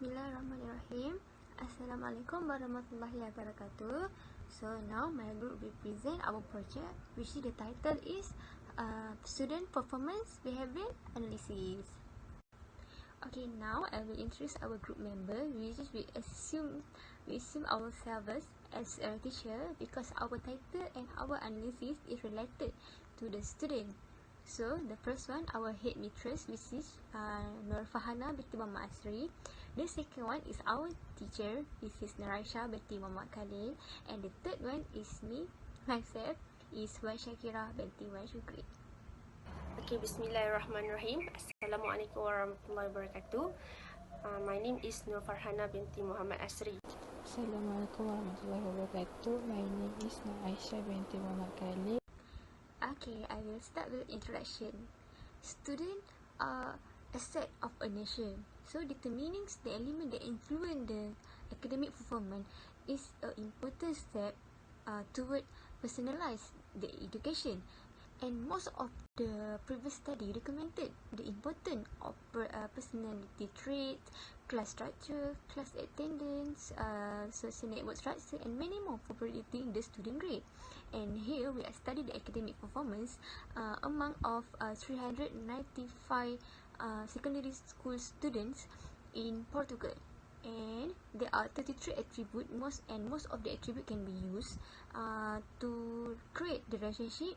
Bismillahirrahmanirrahim. Assalamualaikum warahmatullahi wabarakatuh. So now my group will present our project, which the title is Student Performance Behavior Analysis. Okay, now I will introduce our group member. We assume ourselves as a teacher because our title and our analysis is related to the student. So the first one, our head mistress, which is Nur Farhana binti Muhammad Asri. The second one is our teacher, this is Naraisha binti Muhammad Khalil. And the third one is myself, is Wan Shakira binti Wan Shukri. Okay, Bismillahirrahmanirrahim. Assalamualaikum warahmatullahi wabarakatuh. My name is Nur Farhana binti Muhammad Asri. Assalamualaikum warahmatullahi wabarakatuh. My name is Naraisha binti Muhammad Khalil. Okay, I will start with introduction. Students are asset of a nation. So determining the element that influence the academic performance is an important step toward personalize the education. And most of the previous study recommended the importance of personality traits, class structure, class attendance, social network structure, and many more for predicting the student grade. And here we are studying the academic performance among of 395 secondary school students in Portugal. And there are 33 attributes, most of the attributes can be used to create the relationship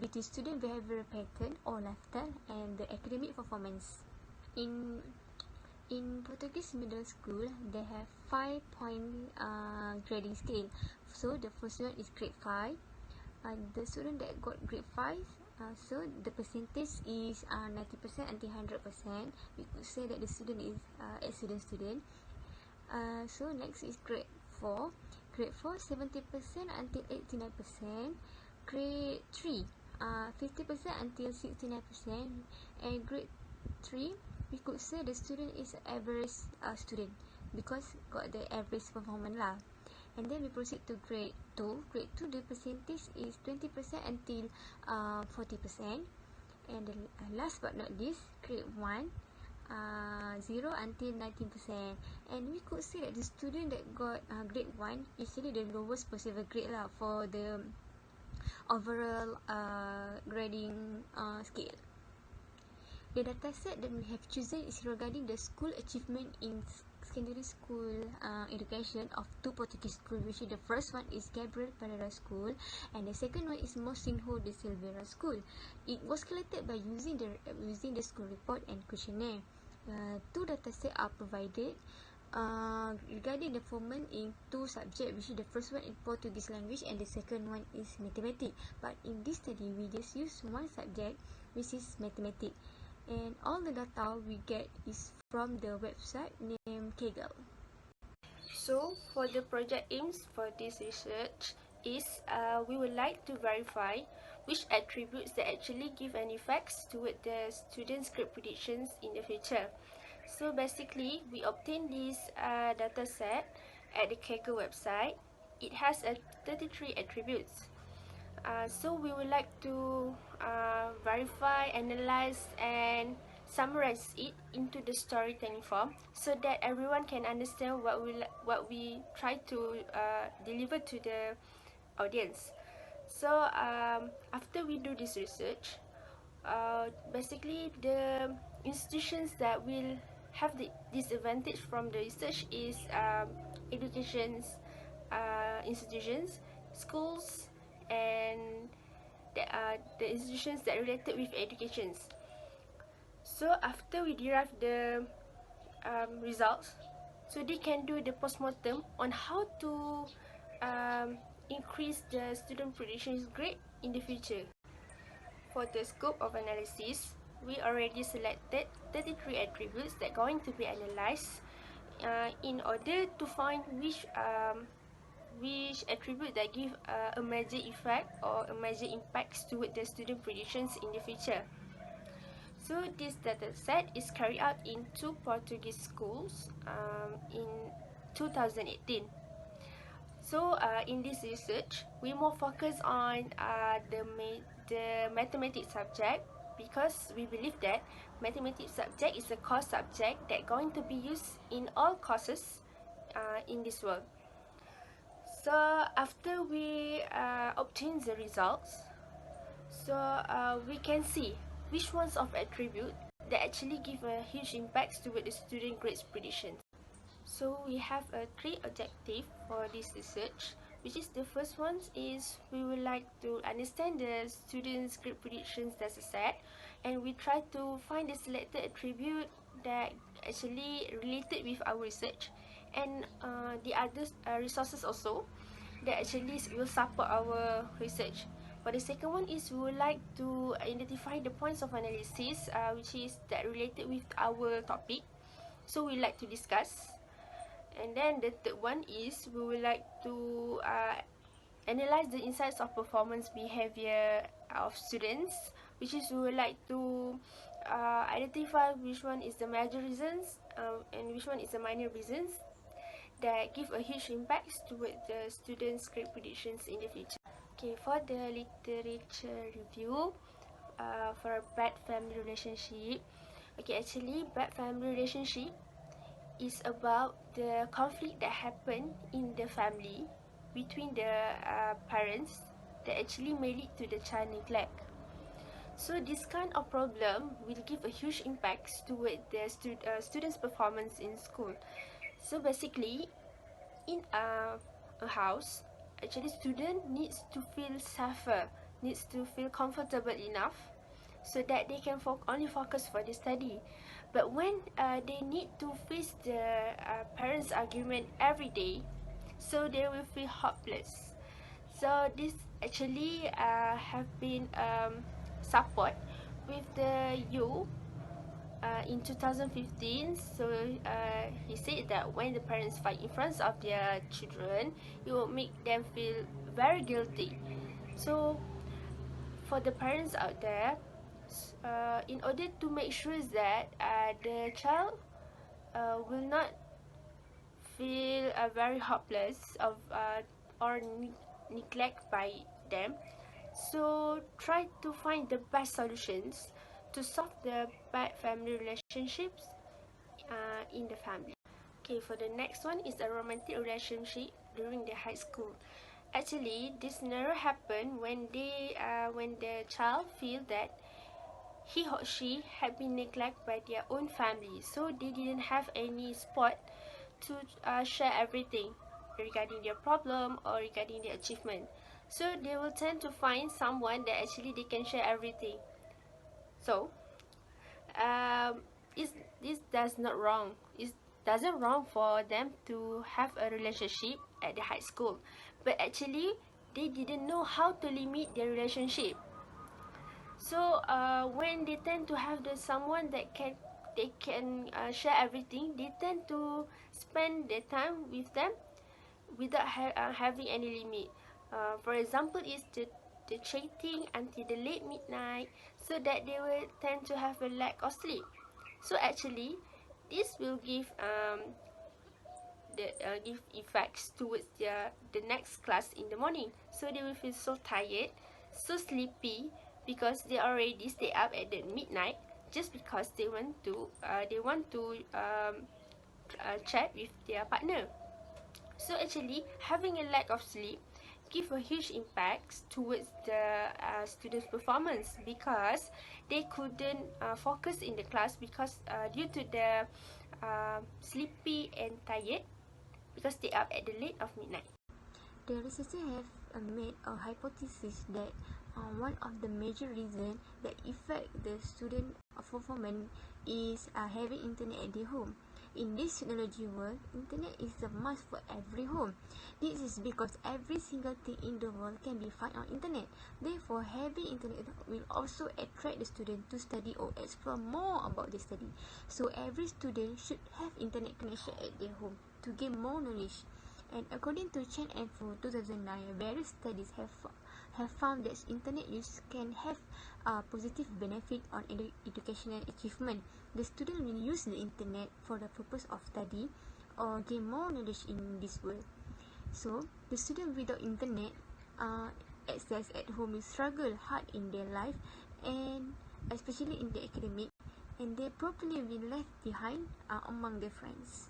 between student behavior pattern or lifestyle and the academic performance. In Portuguese middle school, they have 5-point grading scale. So the first one is grade 5. The student that got grade 5, so the percentage is 90% until 100%. We could say that the student is excellent student. So next is grade 4. Grade 4, 70% until 89%. Grade 3, 50% until 69%. And grade 3, we could say the student is an average student because got the average performance lah. And then we proceed to grade 2. Grade 2, the percentage is 20% until 40%. And the last but not least, grade 1, 0 until 19%. And we could say that the student that got grade 1 is actually the lowest possible grade lah for the overall grading scale. The data set that we have chosen is regarding the school achievement in secondary school education of two Portuguese schools, which is the first one is Gabriel Pereira School and the second one is Mocinho de Silveira School. It was collected by using the school report and questionnaire. Two data sets are provided regarding the performance in two subjects, which is the first one in Portuguese language and the second one is mathematics. But in this study, we just use one subject, which is mathematics. And all the data we get is from the website named Kaggle. So for the project aims for this research is we would like to verify which attributes that actually give an effects toward the students' grade predictions in the future. So basically, we obtain this data set at the Kaggle website. It has 33 attributes. So we would like to verify, analyze, and summarize it into the storytelling form so that everyone can understand what we try to deliver to the audience. So after we do this research, basically the institutions that will have this advantage from the research is education institutions, schools, and the institutions that related with education. So after we derive the results, so they can do the postmortem on how to increase the student predictions grade in the future. For the scope of analysis, we already selected 33 attributes that are going to be analyzed in order to find which attribute that give a major effect or a major impacts toward the student predictions in the future. So this data set is carried out in two Portuguese schools in 2018. So in this research, we more focus on the mathematics subject because we believe that mathematics subject is a core subject that going to be used in all courses in this world. So after we obtain the results, so we can see which ones of attribute that actually give a huge impact toward the student grades predictions. So we have three objectives for this research, which is the first one is we would like to understand the students' grade predictions data set, and we try to find the selected attribute that actually related with our research, and the other resources also that actually will support our research. For the second one is we would like to identify the points of analysis which is that related with our topic. So we like to discuss. And then the third one is we would like to analyze the insights of performance behavior of students, which is we would like to identify which one is the major reasons and which one is the minor reasons that give a huge impact toward the students' grade predictions in the future. Okay, for the literature review, for a bad family relationship, okay, actually bad family relationship is about the conflict that happen in the family between the parents that actually may lead to the child neglect. So this kind of problem will give a huge impact toward the students' performance in school. So basically, in a house, actually student needs to feel safer, needs to feel comfortable enough so that they can only focus for the study. But when they need to face the parents' argument every day, so they will feel hopeless. So this actually have been support with the youth in 2015. So he said that when the parents fight in front of their children, it will make them feel very guilty. So for the parents out there, in order to make sure that the child will not feel very hopeless of or neglect by them, so try to find the best solutions to solve the bad family relationships in the family. Okay, for the next one is a romantic relationship during the high school. Actually, this scenario happen when the child feel that he or she had been neglected by their own family, so they didn't have any spot to share everything regarding their problem or regarding their achievement. So they will tend to find someone that actually they can share everything. So is this does not wrong. It doesn't wrong for them to have a relationship at the high school, but actually they didn't know how to limit their relationship. So when they tend to have someone that they can share everything, they tend to spend their time with them without having any limit. For example, is the chatting until the late midnight, so that they will tend to have a lack of sleep. So actually, this will give give effects towards the next class in the morning. So they will feel so tired, so sleepy, because they already stay up at the midnight just because they want to chat with their partner. So actually, having a lack of sleep give a huge impact towards the students' performance, because they couldn't focus in the class because due to the sleepy and tired, because they up at the late of midnight. The researchers have made a hypothesis that one of the major reasons that affect the student performance is having internet at their home. In this technology world, internet is a must for every home. This is because every single thing in the world can be found on internet. Therefore, having internet will also attract the student to study or explore more about the study. So every student should have internet connection at their home to gain more knowledge. And according to Chen and Fu 2009, various studies have found that internet use can have a positive benefit on educational achievement. The student will use the internet for the purpose of study or gain more knowledge in this world. So, the student without internet access at home will struggle hard in their life, and especially in the academic, and they probably will be left behind among their friends.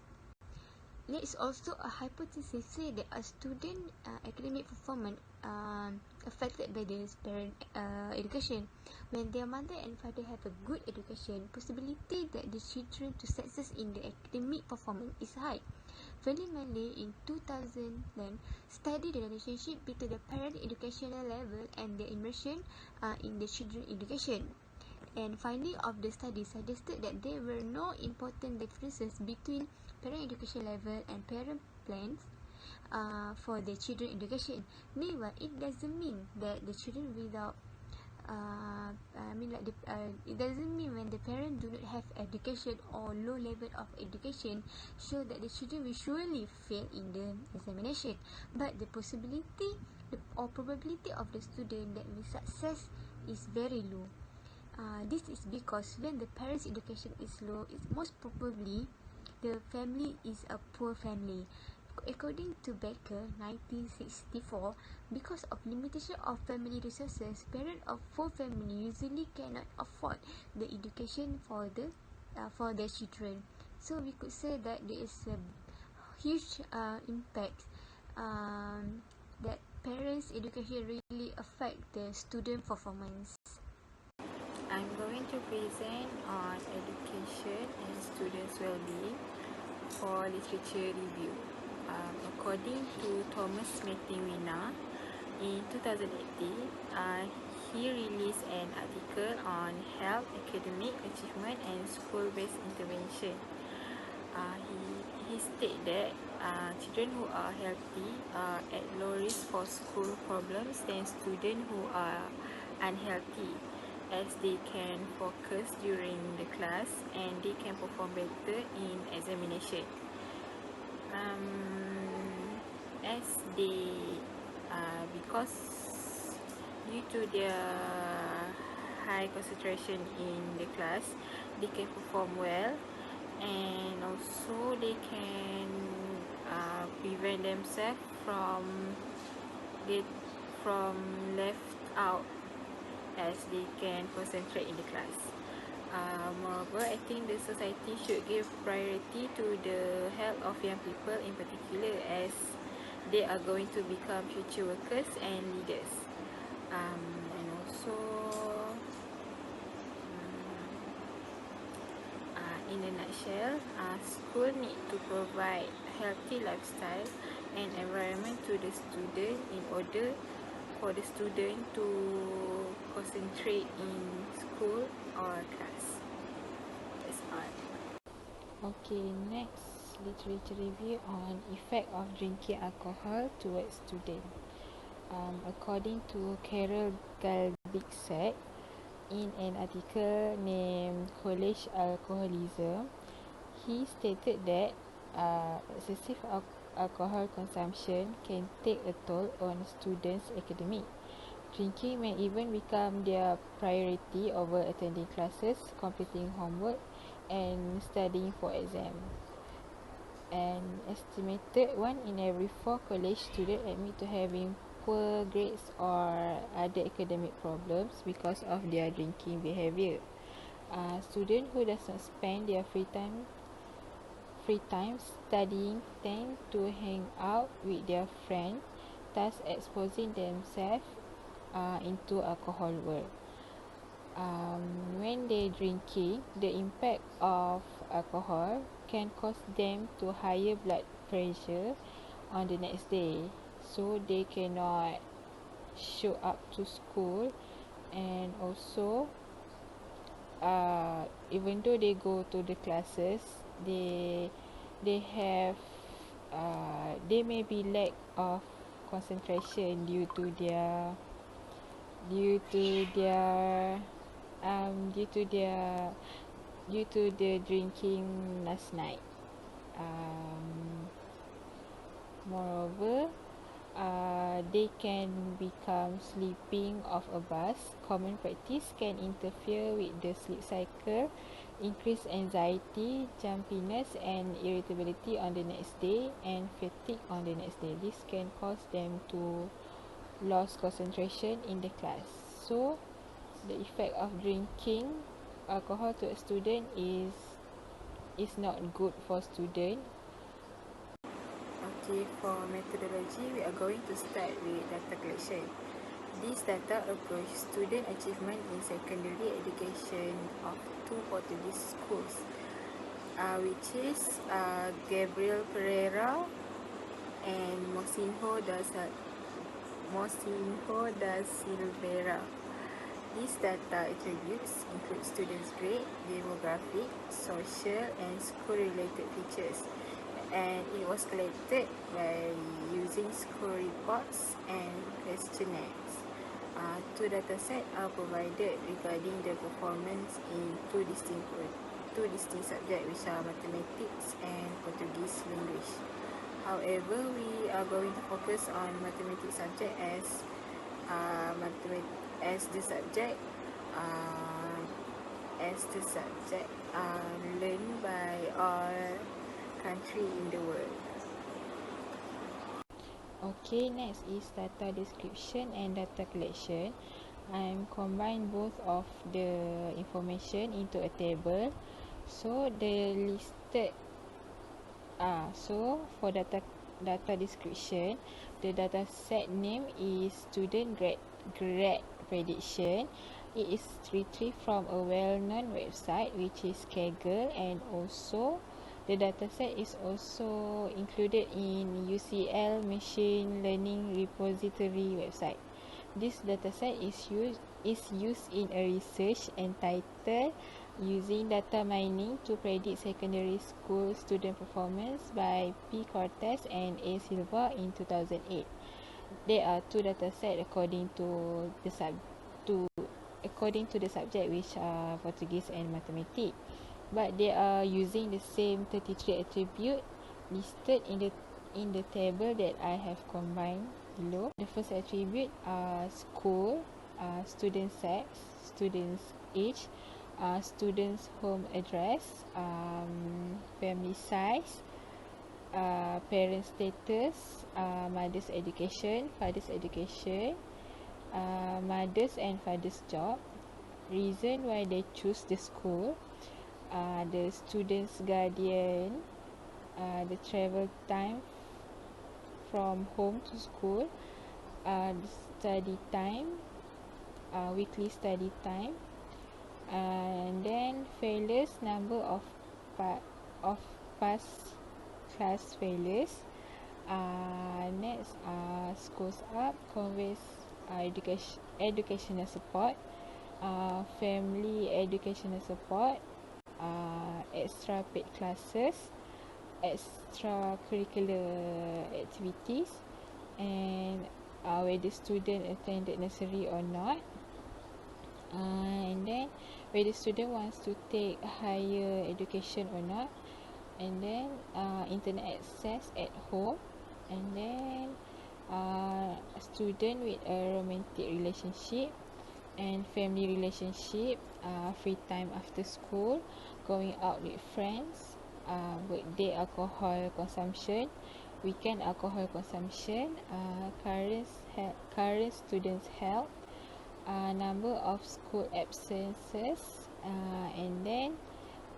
There is also a hypothesis say that a student academic performance affected by their parent education. When their mother and father have a good education, possibility that the children to success in the academic performance is high. Furthermore, in 2000, study the relationship between the parent educational level and the immersion in the children education. And finding of the study suggested that there were no important differences between parent education level and parent plans for the children education. Meanwhile, it doesn't mean that the children without it doesn't mean when the parents do not have education or low level of education show that the children will surely fail in the examination, but the possibility or probability of the student that will success is very low. This is because when the parents' education is low, it's most probably the family is a poor family. According to Becker, 1964, because of limitation of family resources, parents of poor family usually cannot afford the education for their children. So we could say that there is a huge impact that parents' education really affect the student performance. I'm going to present on education and students' well-being for literature review. According to Thomas Mettingwina, in 2018, he released an article on health, academic achievement, and school-based intervention. He stated that children who are healthy are at low risk for school problems than students who are unhealthy, as they can focus during the class and they can perform better in examination. As they because due to their high concentration in the class, they can perform well, and also they can prevent themselves from left out, as they can concentrate in the class. Moreover, I think the society should give priority to the health of young people in particular, as they are going to become future workers and leaders. And also, in a nutshell, school need to provide healthy lifestyle and environment to the student in order for the student to concentrate in school or class. That's all. Okay, next literature review on effect of drinking alcohol towards students. According to Carol Galbigsack, in an article named College Alcoholism, he stated that excessive alcohol consumption can take a toll on students' academic. Drinking may even become their priority over attending classes, completing homework, and studying for exam. An estimated 1 in every 4 college students admit to having poor grades or other academic problems because of their drinking behaviour. Students who does not spend their free time studying tend to hang out with their friends, thus exposing themselves into alcohol world. When they drinking, the impact of alcohol can cause them to higher blood pressure on the next day, so they cannot show up to school. And also, even though they go to the classes, they have they may be lack of concentration due to the drinking last night. Moreover, they can become sleeping off a bus. Common practice can interfere with the sleep cycle, increase anxiety, jumpiness, and irritability on the next day, and fatigue on the next day. This can cause them to lose concentration in the class. So, the effect of drinking alcohol to a student is not good for student. Okay, for methodology, we are going to start with data collection. This data approach student achievement in secondary education of two Portuguese schools, which is Gabriel Pereira and Mocinho da Silveira. These data attributes include students' grade, demographic, social, and school-related features, and it was collected by using school reports and questionnaires. Two datasets are provided regarding the performance in two distinct subjects, which are mathematics and Portuguese language. However, we are going to focus on mathematics subject as the subject learned by all country in the world. Okay, next is data description and data collection. I'm combine both of the information into a table. So the listed so for data description, the data set name is student grade prediction. It is retrieved from a well-known website which is Kaggle, and also the dataset is also included in UCL Machine Learning Repository website. This dataset is used in a research entitled Using Data Mining to Predict Secondary School Student Performance by P. Cortez and A. Silva in 2008. There are two datasets according to the subject, which are Portuguese and Mathematics, but they are using the same 33 attribute listed in the table that I have combined below. The first attribute are school, student sex, student's age, student's home address, family size, parent status, mother's education, father's education, mother's and father's job, reason why they choose the school, the student's guardian, the travel time from home to school, the study time, weekly study time, and then failures, number of past class failures. Next, scores up, conveys educational support, family educational support, extra paid classes, extracurricular activities, and whether student attended nursery or not, and then whether student wants to take higher education or not, and then internet access at home, and then student with a romantic relationship and family relationship, free time after school, going out with friends, birthday alcohol consumption, weekend alcohol consumption, current students' health, number of school absences, and then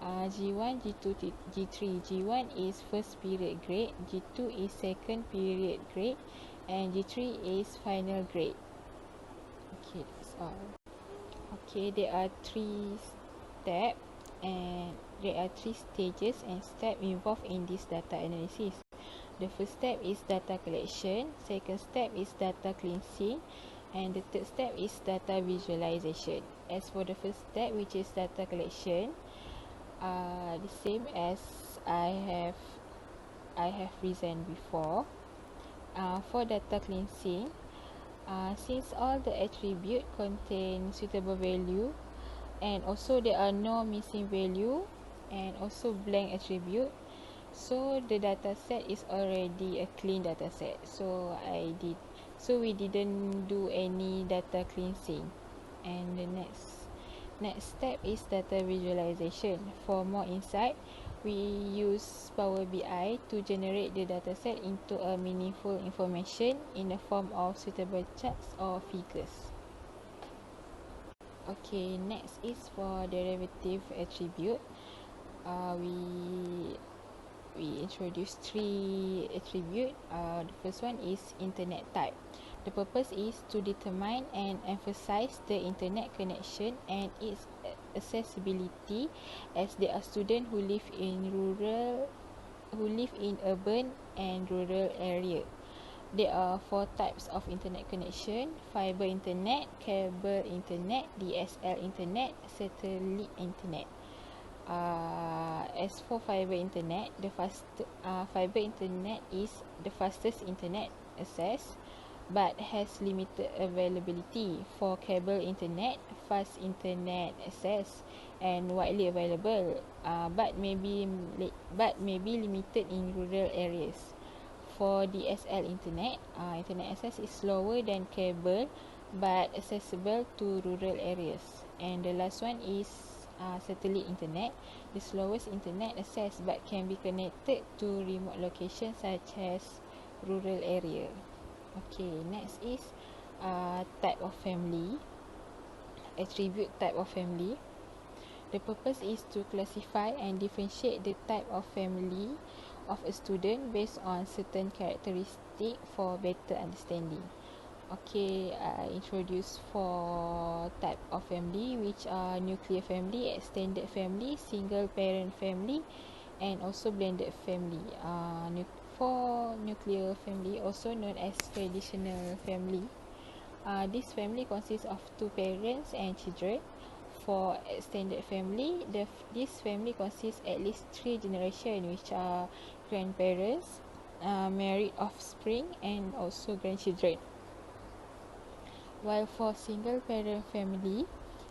G1, G2, G3. G1 is first period grade, G2 is second period grade, and G3 is final grade. Okay, that's all. Okay, there are three steps and there are three stages and steps involved in this data analysis. The first step is data collection, second step is data cleansing, and the third step is data visualization. As for the first step, which is data collection, the same as I have presented before. For data cleansing, since all the attributes contain suitable value, and also there are no missing value and also blank attribute, so the data set is already a clean data set. So we didn't do any data cleansing. And the next step is data visualization. For more insight, we use Power BI to generate the dataset into a meaningful information in the form of suitable charts or figures. Okay, next is for derivative attribute. We introduce three attribute. The first one is internet type. The purpose is to determine and emphasize the internet connection and its accessibility, as there are students who live in urban and rural area. There are four types of internet connection: fiber internet, cable internet, DSL internet, satellite internet. As for fiber internet, fiber internet is the fastest internet access but has limited availability. For cable internet, fast internet access and widely available, but may be limited in rural areas. For DSL internet, internet access is slower than cable but accessible to rural areas. And the last one is satellite internet, the slowest internet access but can be connected to remote locations such as rural area. Okay, next is type of family, attribute type of family. The purpose is to classify and differentiate the type of family of a student based on certain characteristics for better understanding. Okay, I introduce four type of family, which are nuclear family, extended family, single parent family, and also blended family. For nuclear family, also known as traditional family, this family consists of two parents and children. For extended family, this family consists at least 3 generations, which are grandparents, married offspring, and also grandchildren. While for single parent family,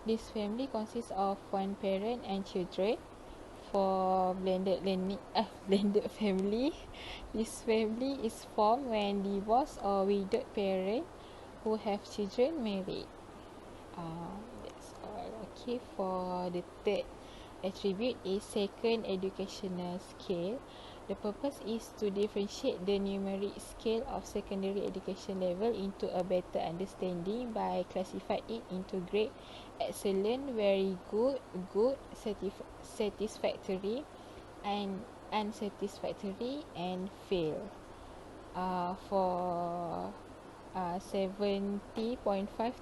this family consists of one parent and children. For blended family, this family is formed when divorced or widowed parent who have children married. That's all. Okay, for the third attribute is second educational scale. The purpose is to differentiate the numeric scale of secondary education level into a better understanding by classifying it into grade: excellent, very good, good, satisfactory, and unsatisfactory, and fail. For 70.5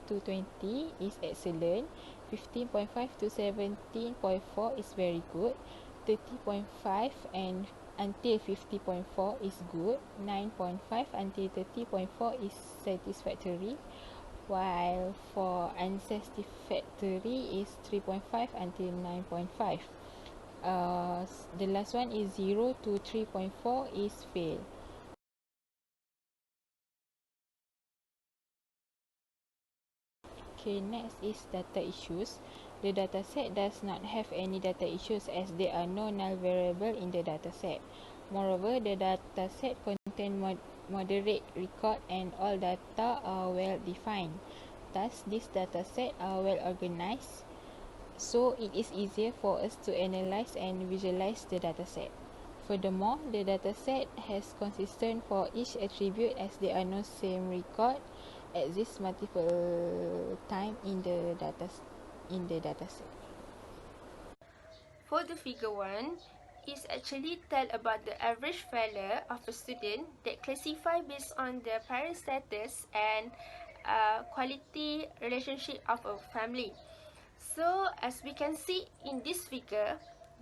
to 20 is excellent, 15.5 to 17.4 is very good, 30.5 and until 50.4 is good, 9.5 until 30.4 is satisfactory, while for unsatisfactory is 3.5 until 9.5. The last one is 0 to 3.4 is fail. Okay, next is data issues. The dataset does not have any data issues as there are no null variable in the dataset. Moreover, the dataset contains moderate record and all data are well defined. Thus, this dataset are well organized, so it is easier for us to analyze and visualize the dataset. Furthermore, the dataset has consistent for each attribute as there are no same record exist multiple time in the dataset. For the figure 1, is actually tell about the average value of a student that classify based on the parent status and quality relationship of a family. So as we can see in this figure,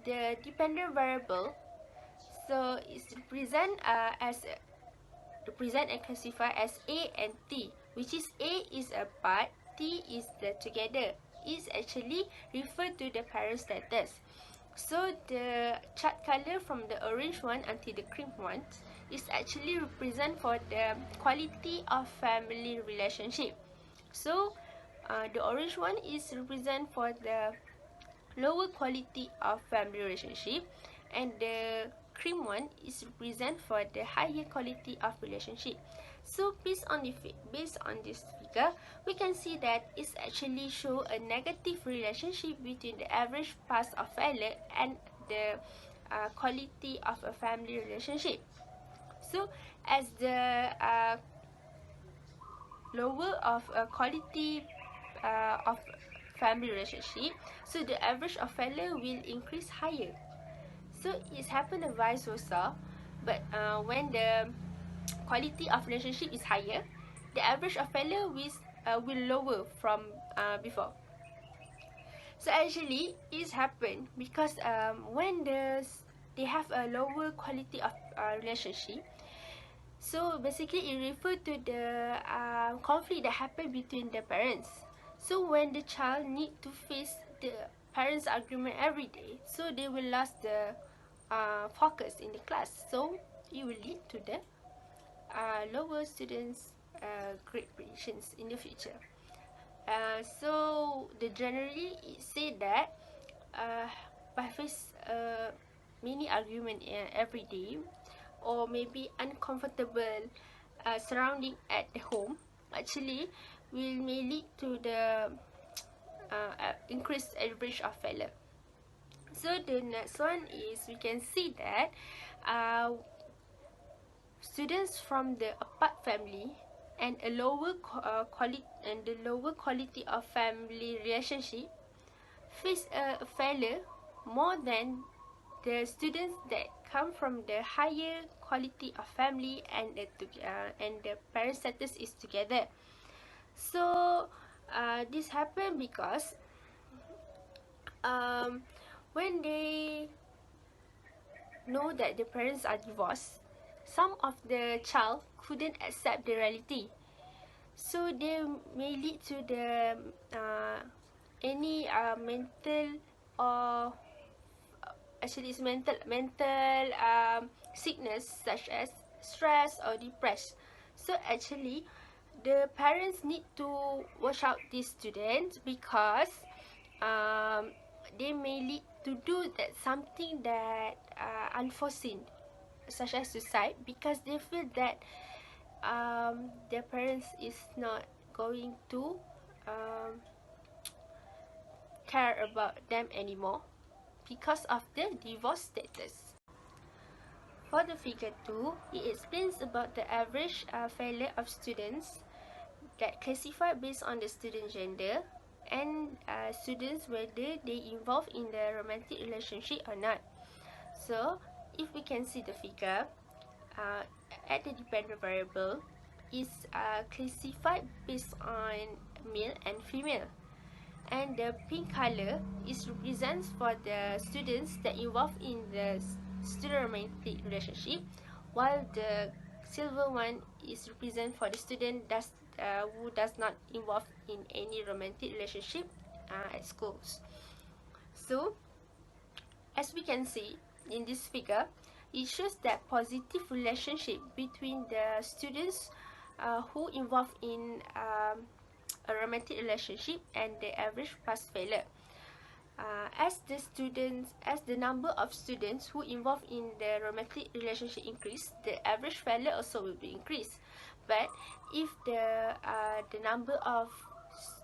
the dependent variable so is represent and classify as A and T, which is A is a part, T is the together. Is actually refer to the parent status. So the chart color from the orange one until the cream one is actually represent for the quality of family relationship. So the orange one is represent for the lower quality of family relationship, and the cream one is represent for the higher quality of relationship. So based on this figure, we can see that it's actually show a negative relationship between the average pass of value and the quality of a family relationship. So as the lower of quality of family relationship, so the average of failure will increase higher. So it's happened vice versa, but when the quality of relationship is higher, the average of failure will lower from before. So actually, it's happened because when they have a lower quality of relationship, so basically it refer to the conflict that happen between the parents. So when the child need to face the parents' argument every day, so they will lose the focus in the class. So it will lead to the lower students' grade predictions in the future. So the generally it say that by face many argument every day, or maybe uncomfortable surrounding at the home, actually may lead to the increased average of failure. So the next one is we can see that students from the apart family and a lower quality of family relationship face a failure more than the students that come from the higher quality of family and the parent status is together. So this happen because when they know that the parents are divorced, some of the child couldn't accept the reality. So they may lead to the any mental or actually it's mental sickness such as stress or depressed. So actually the parents need to watch out these students because they may lead to do that something that unforeseen, such as suicide, because they feel that their parents is not going to care about them anymore because of the divorce status. For the figure 2, it explains about the average failure of students that classified based on the student gender and students whether they involved in the romantic relationship or not. So if we can see the figure, at the dependent variable is classified based on male and female, and the pink color is represents for the students that involved in the student romantic relationship, while the silver one is represent for the student who does not involve in any romantic relationship at schools. So as we can see in this figure, it shows that positive relationship between the students who involved in a romantic relationship and the average pass failure. As the number of students who involved in the romantic relationship increase, the average failure also will be increased. But if the number of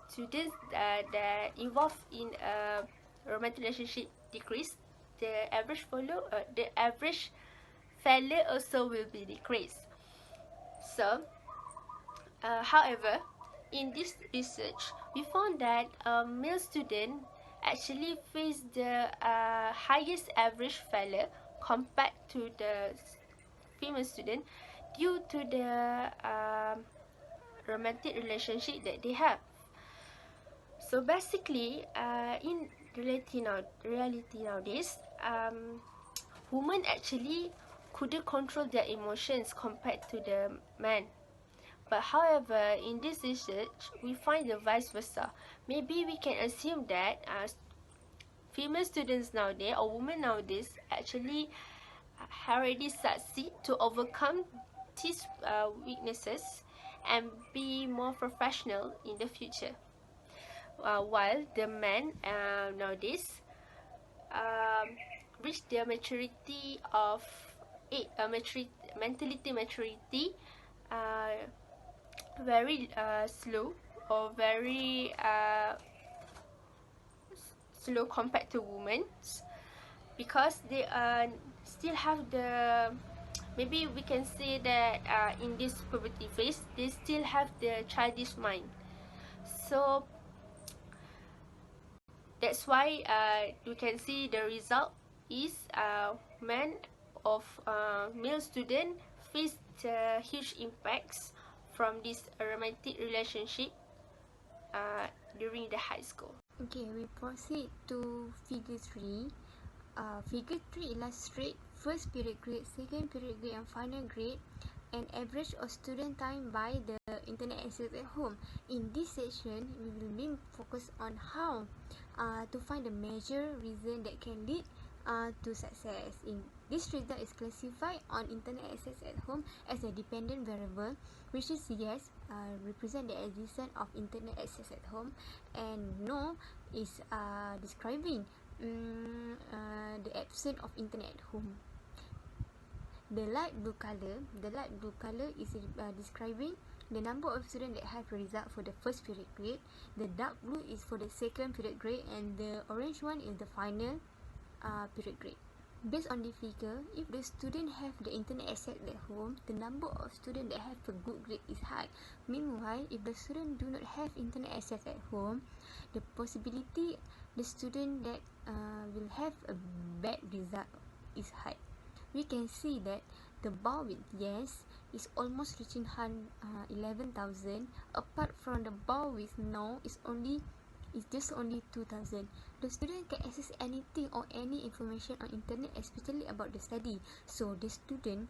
students that involved in a romantic relationship decrease, the average failure also will be decreased. So, however, in this research, we found that male students actually face the highest average failure compared to the female student due to the romantic relationship that they have. So basically, in reality nowadays, women actually couldn't control their emotions compared to the men. But however, in this research, we find the vice versa. Maybe we can assume that female students nowadays or women nowadays actually already succeed to overcome these weaknesses and be more professional in the future. While the men nowadays reach their maturity of mentality maturity very slow or very slow compared to women, because they still have the, maybe we can say that in this puberty phase they still have the childish mind. So That's why you can see the result is male student face huge impacts from this romantic relationship during the high school. Okay, we proceed to figure 3. Figure 3 illustrates first period grade, second period grade and final grade and average of student time by the internet access at home. In this section, we will be focused on how to find the major reason that can lead to success. In this result is classified on internet access at home as a dependent variable, which is yes, represent the existence of internet access at home, and no is describing the absence of internet at home. The light blue color is describing the number of students that have a result for the first period grade. The dark blue is for the second period grade, and the orange one is the final period grade. Based on the figure, if the student have the internet access at home, the number of students that have a good grade is high. Meanwhile, if the student do not have internet access at home, the possibility the student that will have a bad result is high. We can see that the bar with yes is almost reaching 11,000. Apart from the bar with no is just only 2,000. The student can access anything or any information on internet, especially about the study. So the student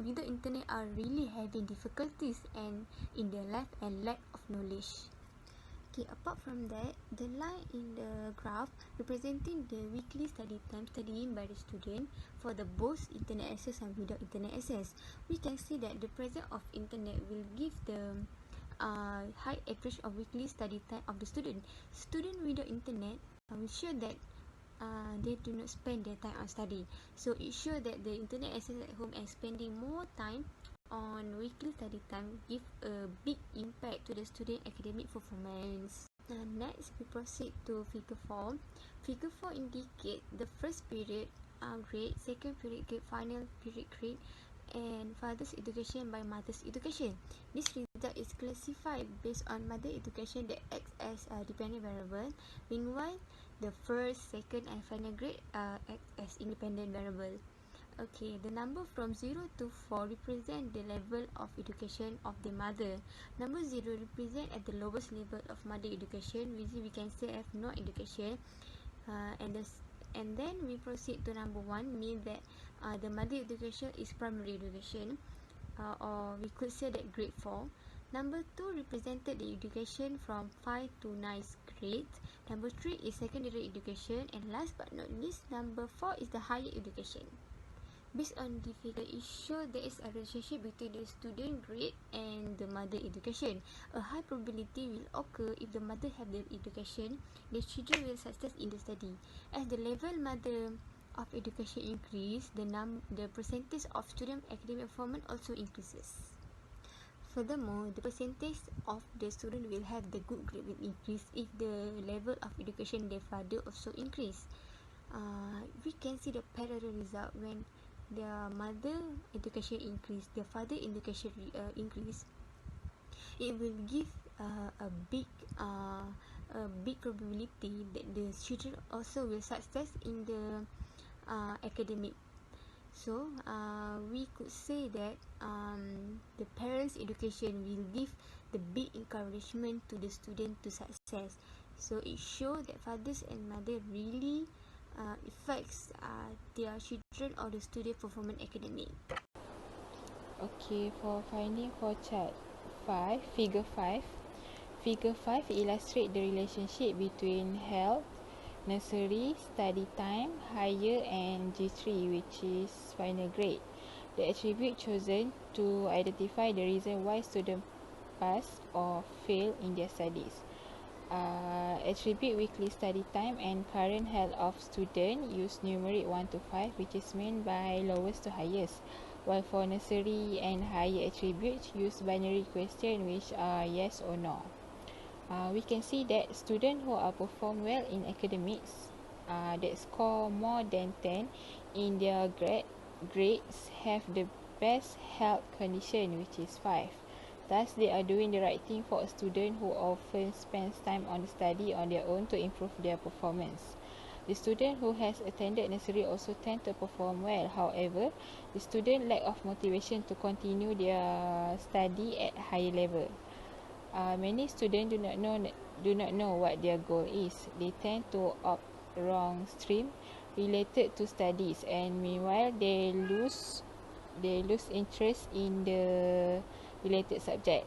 without internet are really having difficulties and in their life and lack of knowledge. Okay, apart from that, the line in the graph representing the weekly study time studying by the student for the both internet access and without internet access. We can see that the presence of internet will give the high average of weekly study time of the student. Student without internet will show that they do not spend their time on study. So it shows that the internet access at home and spending more time on weekly study time give a big impact to the student academic performance. Next, we proceed to figure 4. Figure 4 indicates the first period grade, second period grade, final period grade, and father's education by mother's education. This result is classified based on mother education that acts as a dependent variable. Meanwhile, the first, second, and final grade act as independent variable. Okay, the number from 0 to 4 represent the level of education of the mother. Number 0 represent at the lowest level of mother education, which we can say have no education. And then we proceed to number 1, mean that the mother education is primary education, or we could say that grade 4. Number 2 represented the education from 5 to 9 grades. Number 3 is secondary education, and last but not least, number 4 is the higher education. Based on the figure, it shows there is a relationship between the student grade and the mother education. A high probability will occur if the mother have the education, the children will success in the study. As the level mother of education increase, the percentage of student academic performance also increases. Furthermore, the percentage of the student will have the good grade will increase if the level of education their father also increase. We can see the parallel result when their mother education increase, their father education increase. It will give a big probability that the children also will success in the academic. So we could say that the parents' education will give the big encouragement to the student to success. So it shows that fathers and mother really affects their children or the student performance academic. Okay, for finding for chart 5, figure 5. Figure 5 illustrates the relationship between health, nursery, study time, higher and G3, which is final grade. The attribute chosen to identify the reason why students pass or fail in their studies. Attribute weekly study time and current health of student use numeric 1 to 5, which is meant by lowest to highest, while for nursery and higher attributes use binary question, which are yes or no. We can see that students who are perform well in academics that score more than 10 in their grades have the best health condition, which is 5. Thus, they are doing the right thing for a student who often spends time on the study on their own to improve their performance. The student who has attended nursery also tend to perform well. However, the student lack of motivation to continue their study at higher level. Many students do not know what their goal is. They tend to opt wrong stream related to studies, and meanwhile they lose interest in the related subject.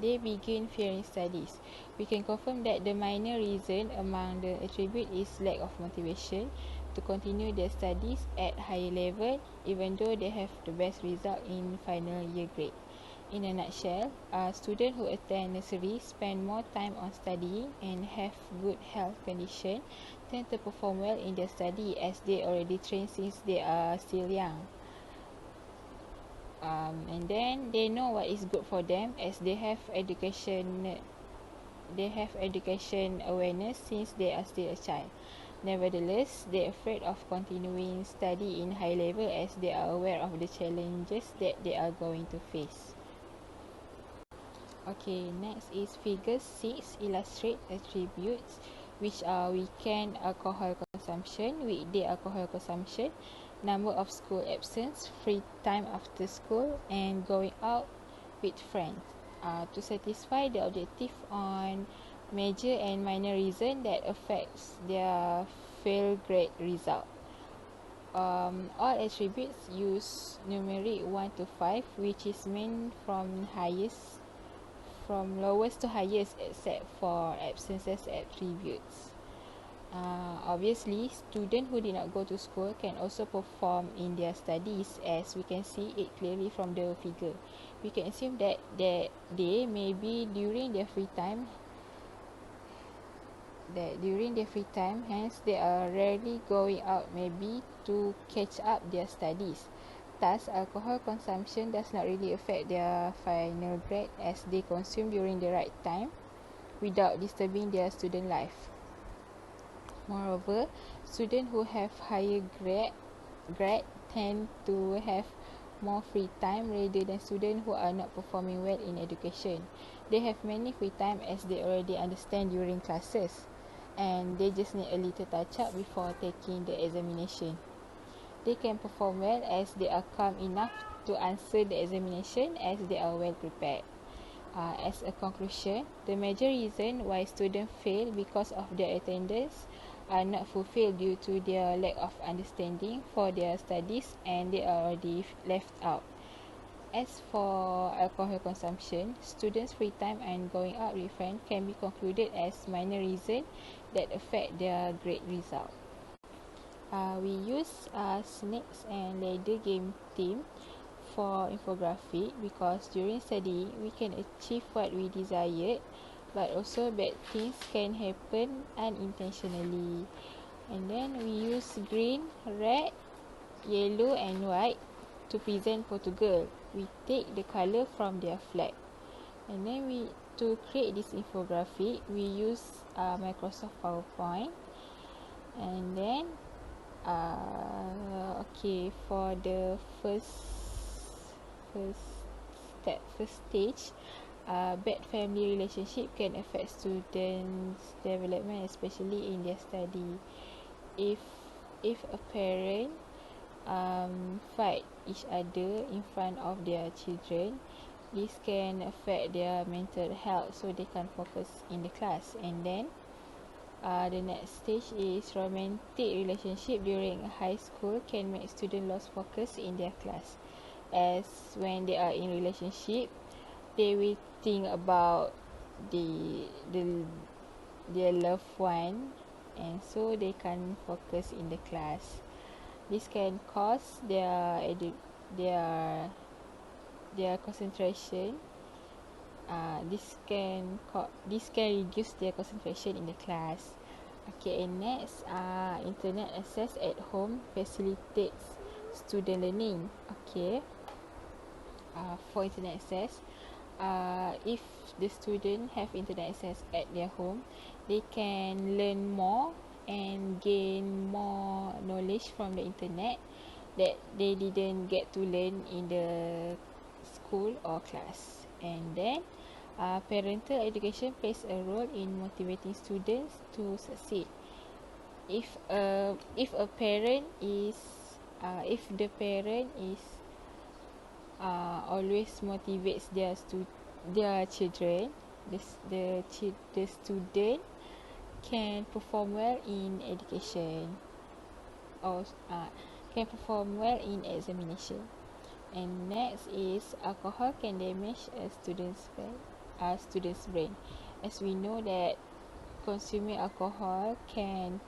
They begin fearing studies. We can confirm that the minor reason among the attribute is lack of motivation to continue their studies at higher level, even though they have the best result in final year grade. In a nutshell, students who attend nursery spend more time on studying and have good health condition tend to perform well in their study as they already train since they are still young. And then they know what is good for them as they have education awareness since they are still a child. Nevertheless, they are afraid of continuing study in high level as they are aware of the challenges that they are going to face. Okay, next is figure 6 illustrate attributes which are weekend alcohol consumption, weekday alcohol consumption, number of school absence, free time after school, and going out with friends. To satisfy the objective on major and minor reason that affects their fail grade result. All attributes use numeric 1 to 5, which is meant from lowest to highest except for absences attributes. Obviously, students who did not go to school can also perform in their studies, as we can see it clearly from the figure. We can assume that they may be during their free time, hence they are rarely going out, maybe to catch up their studies. Thus, alcohol consumption does not really affect their final grade as they consume during the right time without disturbing their student life. Moreover, students who have higher grade tend to have more free time rather than students who are not performing well in education. They have many free time as they already understand during classes, and they just need a little touch up before taking the examination. They can perform well as they are calm enough to answer the examination as they are well prepared. As a conclusion, the major reason why students fail because of their attendance are not fulfilled due to their lack of understanding for their studies, and they are already left out. As for alcohol consumption, students' free time and going out with friends can be concluded as minor reasons that affect their grade result. We use snakes and ladder game theme for infographic because during study we can achieve what we desired, but also bad things can happen unintentionally. And then we use green, red, yellow and white to present Portugal. We take the colour from their flag. And then to create this infographic, we use Microsoft PowerPoint. And then okay, for the first stage, bad family relationship can affect students' development, especially in their study. If a parent fight each other in front of their children, this can affect their mental health, so they can't focus in the class. And then the next stage is romantic relationship during high school can make students lose focus in their class, as when they are in relationship, they will think about their loved one, and so they can't focus in the class. This can cause their concentration. This can reduce their concentration in the class. Okay, and next, internet access at home facilitates student learning. Okay, for internet access, if the student have internet access at their home, they can learn more and gain more knowledge from the internet that they didn't get to learn in the school or class. And then parental education plays a role in motivating students to succeed. If a parent is if the parent is always motivates their children, the student can perform well in education, or can perform well in examination. And next is alcohol can damage a student's brain. As we know that consuming alcohol can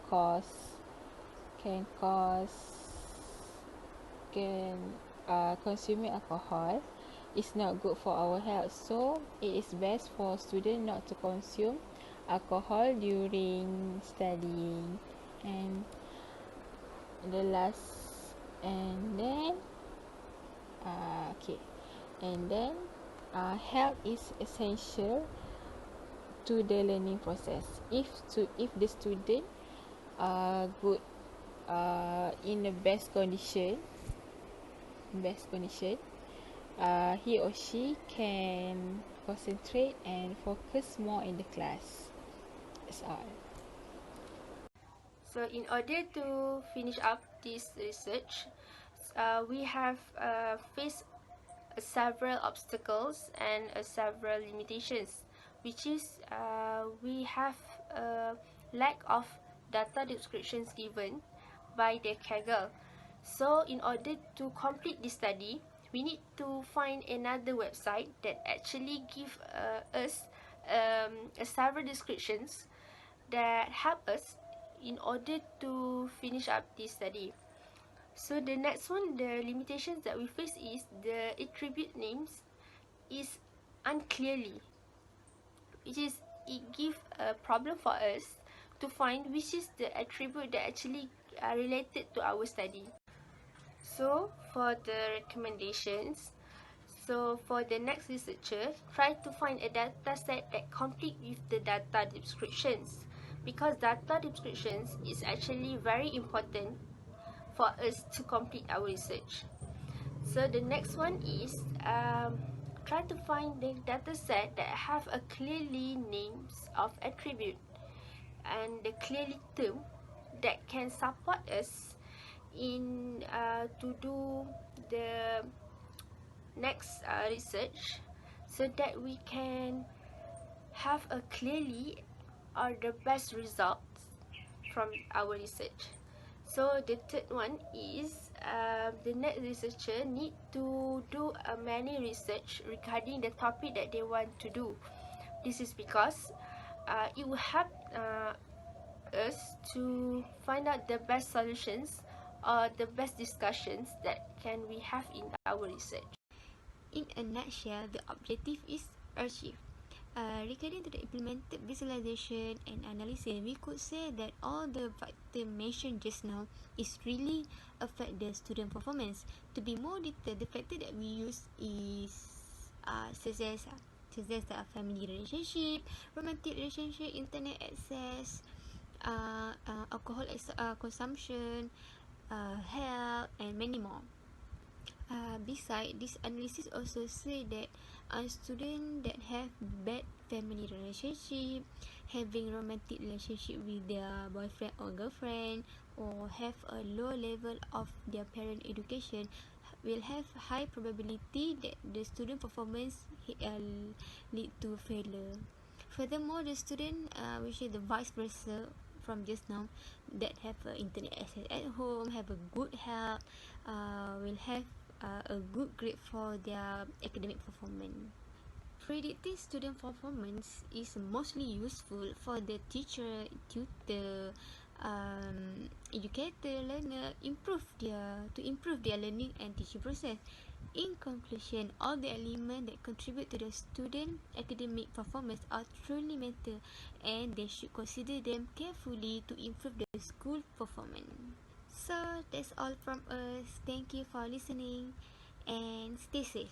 consuming alcohol is not good for our health. So it is best for students not to consume alcohol during studying. And the last, and then health is essential to the learning process. If the student good in the best condition, he or she can concentrate and focus more in the class. That's all. So in order to finish up this research, we have faced several obstacles and several limitations, which is we have a lack of data descriptions given by the Kaggle. So in order to complete this study, we need to find another website that actually give us several descriptions that help us in order to finish up this study. So the next one, the limitations that we face is the attribute names is unclearly, which is it give a problem for us to find which is the attribute that actually are related to our study. So for the recommendations, so for the next researcher, try to find a data set that complete with the data descriptions, because data descriptions is actually very important for us to complete our research. So the next one is try to find the data set that have a clearly names of attribute and the clearly term that can support us in to do the next research, so that we can have a clearly or the best results from our research. So the third one is the next researcher need to do many research regarding the topic that they want to do. This is because it will help us to find out the best solutions or the best discussions that can we have in our research. In a nutshell, the objective is achieved. Regarding to the implemented visualization and analysis, we could say that all the factors mentioned just now is really affect the student performance. To be more detailed, the factor that we use is such as the family relationship, romantic relationship, internet access, alcohol consumption, health, and many more. Besides, this analysis also say that students that have bad family relationship, having romantic relationship with their boyfriend or girlfriend, or have a low level of their parent education, will have high probability that the student performance lead to failure. Furthermore, the student, which is the vice versa from just now, that have internet access at home, have a good health, will have a good grade for their academic performance. Predicting student performance is mostly useful for the teacher, tutor, educator, learner to improve their learning and teaching process. In conclusion, all the elements that contribute to the student academic performance are truly matter, and they should consider them carefully to improve the school performance. So that's all from us. Thank you for listening and stay safe.